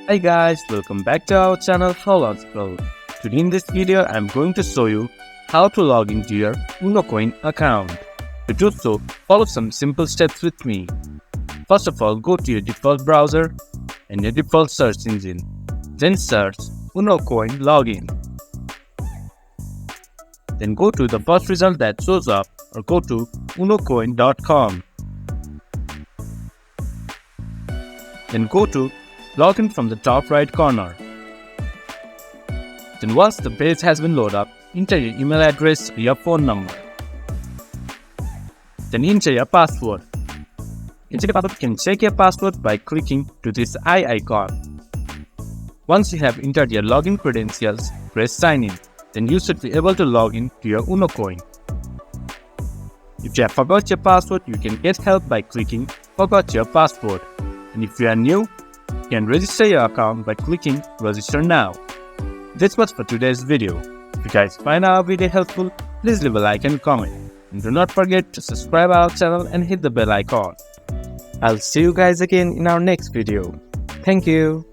Hi guys, welcome back to our channel Hological. Today in this video, I'm going to show you how to log into your Unocoin account. To do so, follow some simple steps with me. First of all, go to your default browser and your default search engine. Then search Unocoin login. Then go to the first result that shows up or go to unocoin.com. Then go to login from the top right corner. Then once the page has been loaded up, enter your email address or your phone number. Then enter your password. Enter your password. You can check your password by clicking to this eye icon. Once you have entered your login credentials, press sign in. Then you should be able to log in to your Unocoin. If you have forgot your password, you can get help by clicking forgot your password. And if you are new, you can register your account by clicking register now. That's much for today's video. If you guys find our video helpful, please leave a like and comment. And do not forget to subscribe our channel and hit the bell icon. I'll see you guys again in our next video. Thank you.